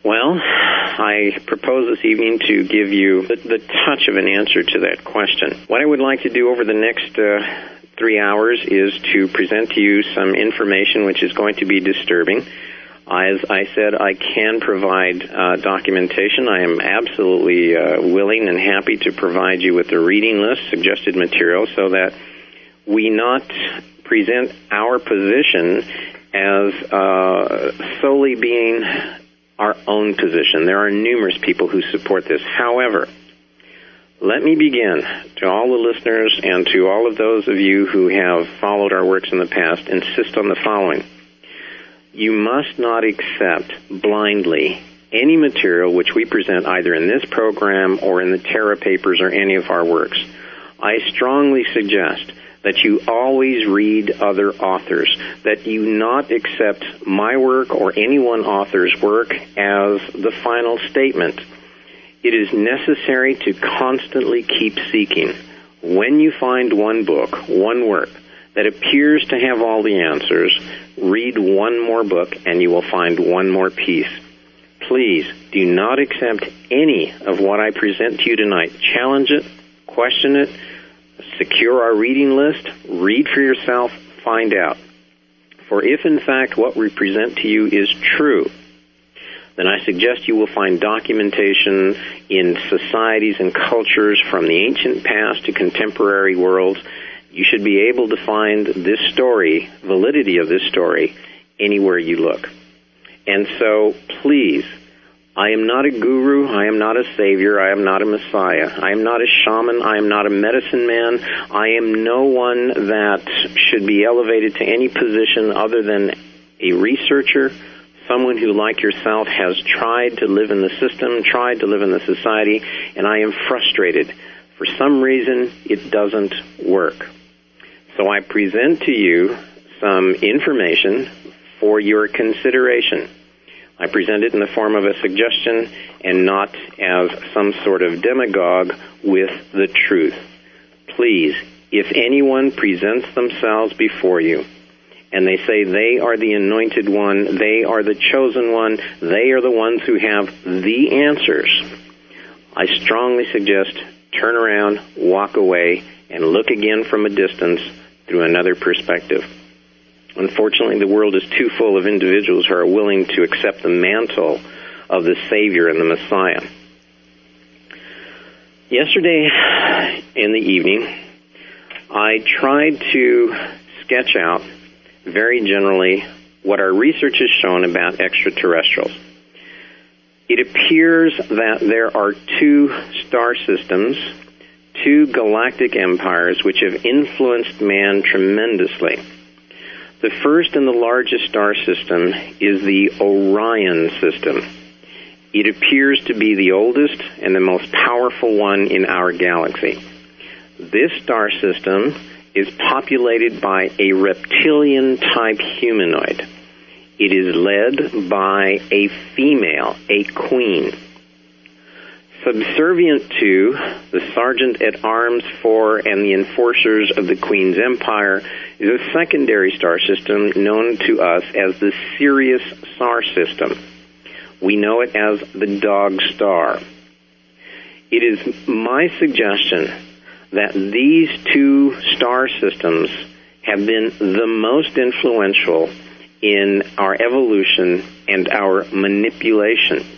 Well, I propose this evening to give you the touch of an answer to that question. What I would like to do over the next 3 hours is to present to you some information which is going to be disturbing. As I said, I can provide documentation. I am absolutely willing and happy to provide you with the reading list, suggested material, so that we not present our position as solely being our own position. There are numerous people who support this. However, let me begin, to all the listeners and to all of those of you who have followed our works in the past, insist on the following. You must not accept blindly any material which we present either in this program or in the Terra Papers or any of our works. I strongly suggest that you always read other authors, that you not accept my work or any one author's work as the final statement. It is necessary to constantly keep seeking. When you find one book, one work, that appears to have all the answers, read one more book and you will find one more piece. Please do not accept any of what I present to you tonight. Challenge it, question it, secure our reading list, read for yourself, find out. For if in fact what we present to you is true, then I suggest you will find documentation in societies and cultures from the ancient past to contemporary worlds. You should be able to find this story, validity of this story, anywhere you look. And so, please, I am not a guru, I am not a savior, I am not a messiah, I am not a shaman, I am not a medicine man, I am no one that should be elevated to any position other than a researcher, someone who, like yourself, has tried to live in the system, tried to live in the society, and I am frustrated. For some reason, it doesn't work. So I present to you some information for your consideration. I present it in the form of a suggestion and not as some sort of demagogue with the truth. Please, if anyone presents themselves before you and they say they are the anointed one, they are the chosen one, they are the ones who have the answers, I strongly suggest turn around, walk away, and look again from a distance through another perspective. Unfortunately, the world is too full of individuals who are willing to accept the mantle of the Savior and the Messiah. Yesterday in the evening, I tried to sketch out very generally what our research has shown about extraterrestrials. It appears that there are two star systems, two galactic empires which have influenced man tremendously. The first and the largest star system is the Orion system. It appears to be the oldest and the most powerful one in our galaxy. This star system is populated by a reptilian-type humanoid. It is led by a female, a queen. Subservient to the sergeant-at-arms for and the enforcers of the Queen's Empire is a secondary star system known to us as the Sirius star system. We know it as the Dog Star. It is my suggestion that these two star systems have been the most influential in our evolution and our manipulation.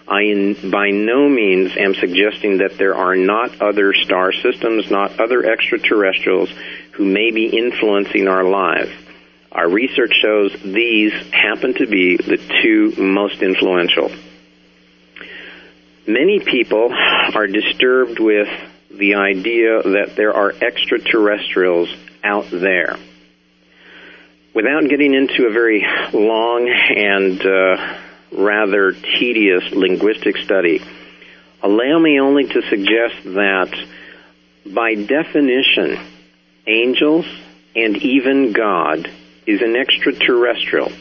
I by no means am suggesting that there are not other star systems, not other extraterrestrials who may be influencing our lives. Our research shows these happen to be the two most influential. Many people are disturbed with the idea that there are extraterrestrials out there. Without getting into a very long and rather tedious linguistic study, allow me only to suggest that by definition, angels and even God is an extraterrestrial.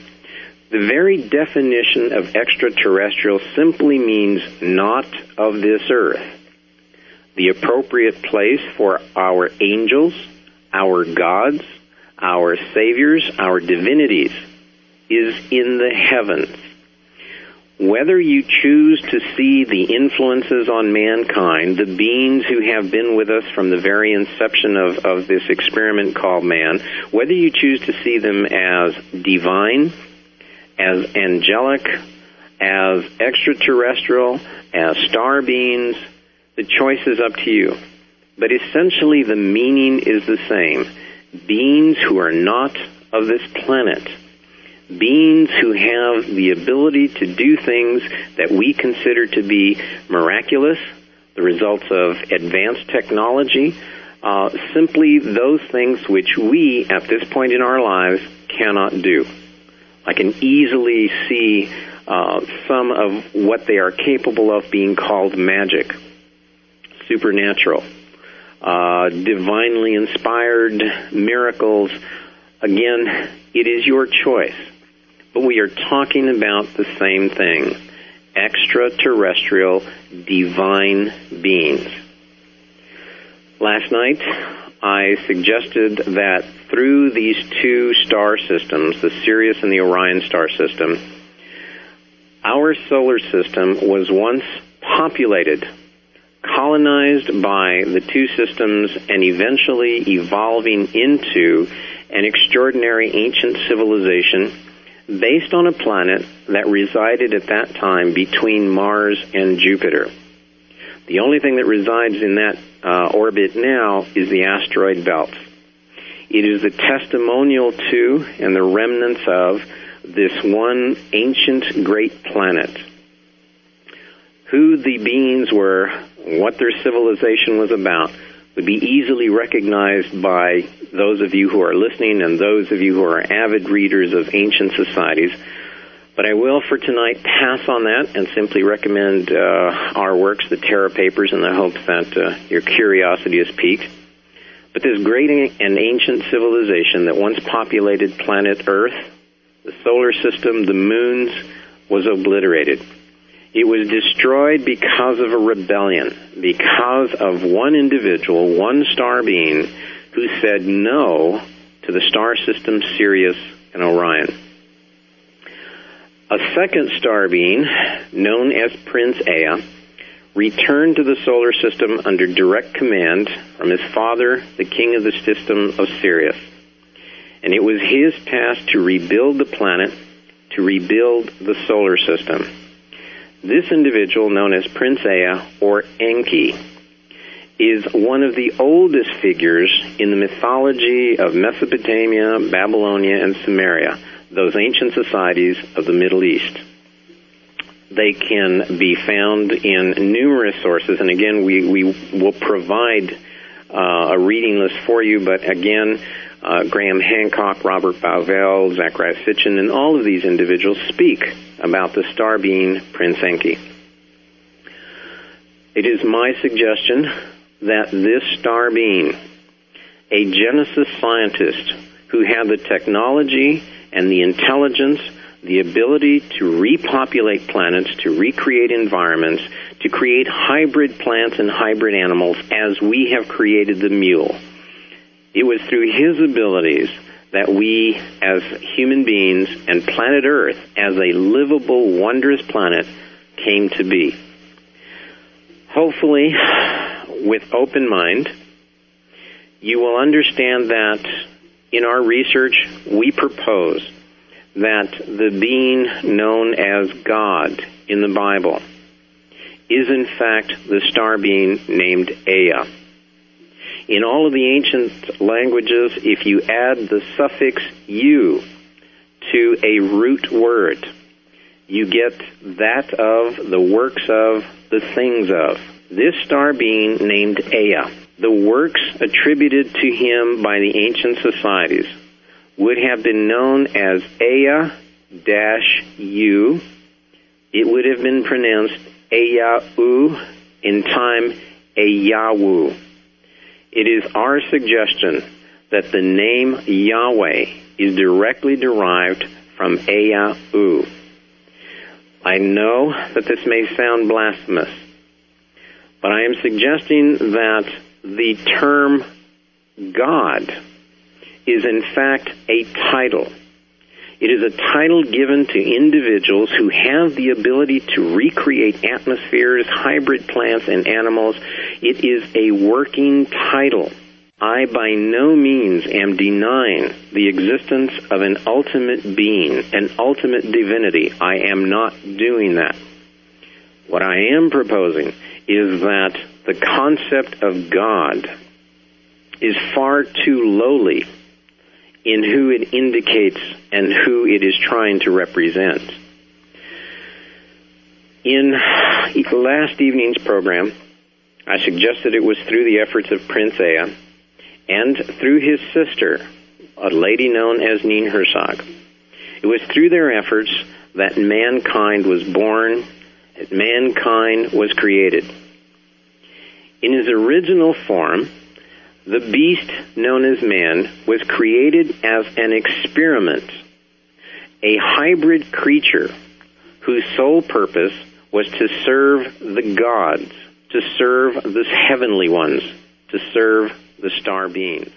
The very definition of extraterrestrial simply means not of this earth. The appropriate place for our angels, our gods, our saviors, our divinities is in the heavens. Whether you choose to see the influences on mankind, the beings who have been with us from the very inception of this experiment called man, whether you choose to see them as divine, as angelic, as extraterrestrial, as star beings, the choice is up to you. But essentially the meaning is the same. Beings who are not of this planet. Beings who have the ability to do things that we consider to be miraculous, the results of advanced technology, simply those things which we, at this point in our lives, cannot do. I can easily see some of what they are capable of being called magic, supernatural, divinely inspired miracles. Again, it is your choice. But we are talking about the same thing, extraterrestrial, divine beings. Last night, I suggested that through these two star systems, the Sirius and the Orion star system, our solar system was once populated, colonized by the two systems, and eventually evolving into an extraordinary ancient civilization based on a planet that resided at that time between Mars and Jupiter. The only thing that resides in that orbit now is the asteroid belt. It is the testimonial to and the remnants of this one ancient great planet. Who the beings were, what their civilization was about, would be easily recognized by those of you who are listening and those of you who are avid readers of ancient societies. But I will, for tonight, pass on that and simply recommend our works, the Terra Papers, in the hopes that your curiosity is piqued. But this great and ancient civilization that once populated planet Earth, the solar system, the moons, was obliterated. It was destroyed because of a rebellion, because of one individual, one star being, who said no to the star system Sirius and Orion. A second star being, known as Prince Ea, returned to the solar system under direct command from his father, the king of the system of Sirius. And it was his task to rebuild the planet, to rebuild the solar system. This individual, known as Prince Ea, or Enki, is one of the oldest figures in the mythology of Mesopotamia, Babylonia, and Sumeria, those ancient societies of the Middle East. They can be found in numerous sources, and again, we will provide a reading list for you, but again, Graham Hancock, Robert Bauvel, Zacharias Sitchin, and all of these individuals speak about the star being Prince Enki. It is my suggestion that this star being, a Genesis scientist who had the technology and the intelligence, the ability to repopulate planets, to recreate environments, to create hybrid plants and hybrid animals as we have created the mule. It was through his abilities that we, as human beings, and planet Earth, as a livable, wondrous planet, came to be. Hopefully, with open mind, you will understand that in our research, we propose that the being known as God in the Bible is in fact the star being named Ea. In all of the ancient languages, if you add the suffix "u" to a root word, you get that of, the works of, the things of. This star being named Ea, the works attributed to him by the ancient societies would have been known as Ea-u. It would have been pronounced Ea-u, in time Eyawu. It is our suggestion that the name Yahweh is directly derived from Ea-u. I know that this may sound blasphemous, but I am suggesting that the term God is in fact a title. It is a title given to individuals who have the ability to recreate atmospheres, hybrid plants, and animals. It is a working title. I by no means am denying the existence of an ultimate being, an ultimate divinity. I am not doing that. What I am proposing is that the concept of God is far too lowly in who it indicates and who it is trying to represent. In last evening's program, I suggested it was through the efforts of Prince Ea and through his sister, a lady known as Neen Herzog. It was through their efforts that mankind was born, that mankind was created. In his original form, the beast known as man was created as an experiment, a hybrid creature whose sole purpose was to serve the gods, to serve the heavenly ones, to serve the star beings.